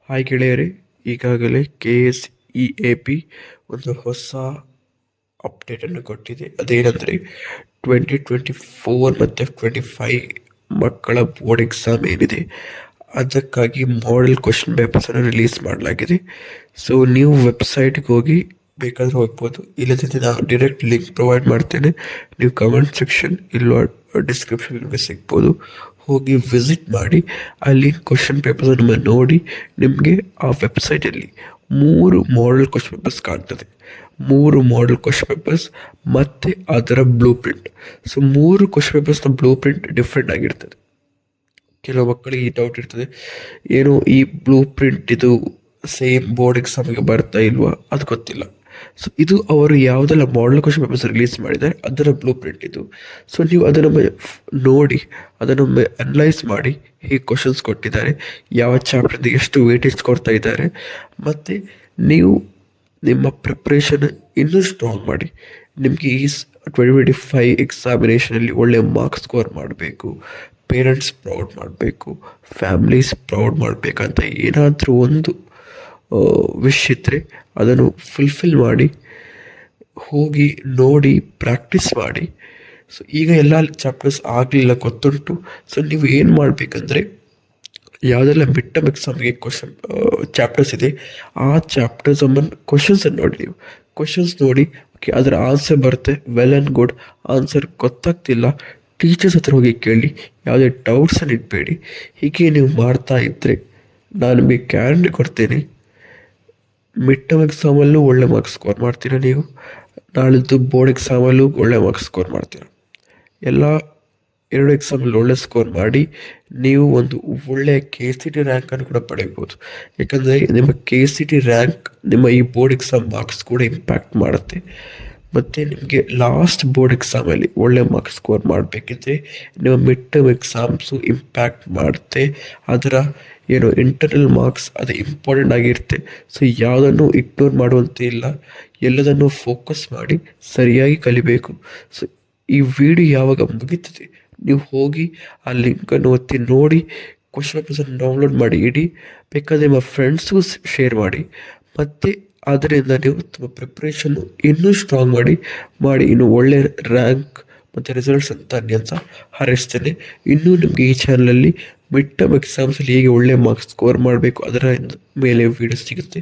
Hi ಗೆಳೆಯರೇ, ಈಗಾಗಲೇ KSEAP ಒಂದು ಹೊಸ ಅಪ್ಡೇಟನ್ನು ಕೊಟ್ಟಿದೆ. ಅದೇನೆಂದರೆ 2024 ಮತ್ತು 25 ಮಕ್ಕಳ ಬೋರ್ಡ್ ಎಕ್ಸಾಮ್ ಏನಿದೆ ಅದಕ್ಕಾಗಿ ಮಾಡೆಲ್ ಕ್ವಶನ್ ಪೇಪರ್ಸನ್ನು ರಿಲೀಸ್ ಮಾಡಲಾಗಿದೆ. ಸೊ ನೀವು ವೆಬ್ಸೈಟ್ಗೆ ಹೋಗಿ ಬೇಕಾದರೂ ಹೋಗ್ಬೋದು, ಇಲ್ಲದಿದ್ದರೆ ನಾನು ಡೈರೆಕ್ಟ್ ಲಿಂಕ್ ಪ್ರೊವೈಡ್ ಮಾಡ್ತೇನೆ. ನೀವು ಕಮೆಂಟ್ ಸೆಕ್ಷನ್ ಇಲ್ಲ ಡಿಸ್ಕ್ರಿಪ್ಷನ್ ನಿಮಗೆ ಸಿಗ್ಬೋದು. ಹೋಗಿ ವಿಸಿಟ್ ಮಾಡಿ, ಅಲ್ಲಿ ಕ್ವಶನ್ ಪೇಪರ್ಸನ್ನು ನೋಡಿ ನಿಮಗೆ ಆ ವೆಬ್ಸೈಟಲ್ಲಿ 3 ಮಾಡೆಲ್ ಕ್ವಶನ್ ಪೇಪರ್ಸ್ ಕಾಣ್ತದೆ. 3 ಮಾಡೆಲ್ ಕ್ವಶನ್ ಪೇಪರ್ಸ್ ಮತ್ತು ಅದರ ಬ್ಲೂ ಪ್ರಿಂಟ್. ಸೊ 3 ಕ್ವಶನ್ ಪೇಪರ್ಸ್ನ ಬ್ಲೂ ಪ್ರಿಂಟ್ ಡಿಫ್ರೆಂಟ್ ಆಗಿರ್ತದೆ. ಕೆಲವು ಮಕ್ಕಳಿಗೆ ಈ ಡೌಟ್ ಇರ್ತದೆ, ಏನು ಈ ಬ್ಲೂ ಪ್ರಿಂಟ್ ಇದು ಸೇಮ್ ಬೋರ್ಡ್ ಎಕ್ಸಾಮಿಗೆ ಬರ್ತಾ ಇಲ್ವಾ, ಅದು ಗೊತ್ತಿಲ್ಲ. ಸೊ ಇದು ಅವರು ಯಾವುದೆಲ್ಲ ಮಾಡೆಲ್ ಕ್ವಶನ್ ಪೇಪರ್ಸ್ ರಿಲೀಸ್ ಮಾಡಿದ್ದಾರೆ ಅದರ ಬ್ಲೂ ಪ್ರಿಂಟ್ ಇದು. ಸೊ ನೀವು ಅದನ್ನೊಮ್ಮೆ ನೋಡಿ, ಅದನ್ನೊಮ್ಮೆ ಅನಲೈಸ್ ಮಾಡಿ, ಹೇಗೆ ಕ್ವಶನ್ಸ್ ಕೊಟ್ಟಿದ್ದಾರೆ, ಯಾವ ಚಾಪ್ಟರ್ಗೆ ಎಷ್ಟು ವೇಟೇಜ್ ಕೊಡ್ತಾ ಇದ್ದಾರೆ, ಮತ್ತು ನೀವು ನಿಮ್ಮ ಪ್ರಿಪ್ರೇಷನ್ ಇನ್ನೂ ಸ್ಟ್ರಾಂಗ್ ಮಾಡಿ. ನಿಮಗೆ ಈ 2025 ಎಕ್ಸಾಮಿನೇಷನಲ್ಲಿ ಒಳ್ಳೆಯ ಮಾರ್ಕ್ಸ್ ಸ್ಕೋರ್ ಮಾಡಬೇಕು, ಪೇರೆಂಟ್ಸ್ ಪ್ರೌಡ್ ಮಾಡಬೇಕು, ಫ್ಯಾಮ್ಲೀಸ್ ಪ್ರೌಡ್ ಮಾಡಬೇಕಂತ ಏನಾದರೂ ಒಂದು ವಿಶ್ ಇದ್ದರೆ ಅದನ್ನು ಫುಲ್ಫಿಲ್ ಮಾಡಿ, ಹೋಗಿ ನೋಡಿ ಪ್ರಾಕ್ಟೀಸ್ ಮಾಡಿ. ಸೊ ಈಗ ಎಲ್ಲ ಚಾಪ್ಟರ್ಸ್ ಆಗಲಿಲ್ಲ ಗೊತ್ತುಂಟು. ಸೊ ನೀವು ಏನು ಮಾಡಬೇಕಂದ್ರೆ, ಯಾವುದೆಲ್ಲ ಮಿಡ್ ಟರ್ಮ್ ಎಕ್ಸಾಮ್ಗೆ ಚಾಪ್ಟರ್ಸ್ ಇದೆ ಆ ಚಾಪ್ಟರ್ಸ್ ಕ್ವಶನ್ಸನ್ನು ನೋಡಿ. ನೀವು ಕ್ವಶನ್ಸ್ ನೋಡಿ, ಓಕೆ ಅದರ ಆನ್ಸರ್ ಬರುತ್ತೆ, ವೆಲ್ ಆ್ಯಂಡ್ ಗುಡ್. ಆನ್ಸರ್ ಗೊತ್ತಾಗ್ತಿಲ್ಲ, ಟೀಚರ್ಸ್ ಹತ್ರ ಹೋಗಿ ಕೇಳಿ, ಯಾವುದೇ ಡೌಟ್ಸನ್ನು ಇಡಬೇಡಿ. ಹೀಗೆ ನೀವು ಮಾಡ್ತಾ ಇದ್ದರೆ ನಾನು ನಿಮಗೆ ಗ್ಯಾರಂಟಿ ಕೊಡ್ತೇನೆ, ಮಿಡ್ ಟರ್ಮ್ ಎಕ್ಸಾಮಲ್ಲೂ ಒಳ್ಳೆ ಮಾರ್ಕ್ಸ್ ಸ್ಕೋರ್ ಮಾಡ್ತೀರಾ. ನೀವು ನಾಳಿದ್ದು ಬೋರ್ಡ್ ಎಕ್ಸಾಮಲ್ಲೂ ಒಳ್ಳೆ ಮಾರ್ಕ್ಸ್ ಸ್ಕೋರ್ ಮಾಡ್ತೀರಾ. ಎಲ್ಲ 2 ಎಕ್ಸಾಮಲ್ಲಿ ಒಳ್ಳೆ ಸ್ಕೋರ್ ಮಾಡಿ ನೀವು ಒಂದು ಒಳ್ಳೆಯ KCT ರ್ಯಾಂಕನ್ನು ಕೂಡ ಪಡೆಯಬಹುದು. ಯಾಕಂದರೆ ನಿಮ್ಮ KCT ರ್ಯಾಂಕ್ ನಿಮ್ಮ ಈ ಬೋರ್ಡ್ ಎಕ್ಸಾಮ್ ಮಾರ್ಕ್ಸ್ ಕೂಡ ಇಂಪ್ಯಾಕ್ಟ್ ಮಾಡುತ್ತೆ. ಮತ್ತು ನಿಮಗೆ ಲಾಸ್ಟ್ ಬೋರ್ಡ್ ಎಕ್ಸಾಮಲ್ಲಿ ಒಳ್ಳೆ ಮಾರ್ಕ್ಸ್ ಸ್ಕೋರ್ ಮಾಡಬೇಕಿದ್ರೆ ನಿಮ್ಮ ಮಿಡ್ ಟರ್ಮ್ ಎಕ್ಸಾಮ್ಸು ಇಂಪ್ಯಾಕ್ಟ್ ಮಾಡುತ್ತೆ. ಅದರ ಇಂಟರ್ನಲ್ ಮಾರ್ಕ್ಸ್ ಅದು ಇಂಪಾರ್ಟೆಂಟ್ ಆಗಿರುತ್ತೆ. ಸೊ ಯಾವುದನ್ನು ಇಗ್ನೋರ್ ಮಾಡುವಂತೆ ಇಲ್ಲ, ಎಲ್ಲದನ್ನು ಫೋಕಸ್ ಮಾಡಿ ಸರಿಯಾಗಿ ಕಲಿಬೇಕು. ಸೊ ಈ ವಿಡಿಯೋ ಯಾವಾಗ ಮುಗಿತದೆ ನೀವು ಹೋಗಿ ಆ ಲಿಂಕನ್ನು ಒತ್ತಿ ನೋಡಿ, ಕ್ವಶನ್ ಪೇಪರ್ಸನ್ನು ಡೌನ್ಲೋಡ್ ಮಾಡಿ ಇಡಿ, ಬೇಕಾದರೆ ನಿಮ್ಮ ಫ್ರೆಂಡ್ಸ್ಗೂ ಶೇರ್ ಮಾಡಿ. ಮತ್ತು ಅದರಿಂದ ನೀವು ತುಂಬ ಪ್ರಿಪ್ರೇಷನ್ನು ಇನ್ನೂ ಸ್ಟ್ರಾಂಗ್ ಮಾಡಿ ಇನ್ನೂ ಒಳ್ಳೆ ರ್ಯಾಂಕ್ ಮತ್ತು ರಿಸಲ್ಟ್ಸ್ ಅಂತ ಹಾರೈಸ್ತೇನೆ. ಇನ್ನೂ ನಿಮಗೆ ಈ ಚಾನಲಲ್ಲಿ ಮಿಡ್ ಟರ್ಮ್ ಎಕ್ಸಾಮ್ಸಲ್ಲಿ ಹೇಗೆ ಒಳ್ಳೆ ಮಾರ್ಕ್ಸ್ ಸ್ಕೋರ್ ಮಾಡಬೇಕು ಅದರ ಮೇಲೆ ವೀಡಿಯೋಸ್ ಸಿಗುತ್ತೆ.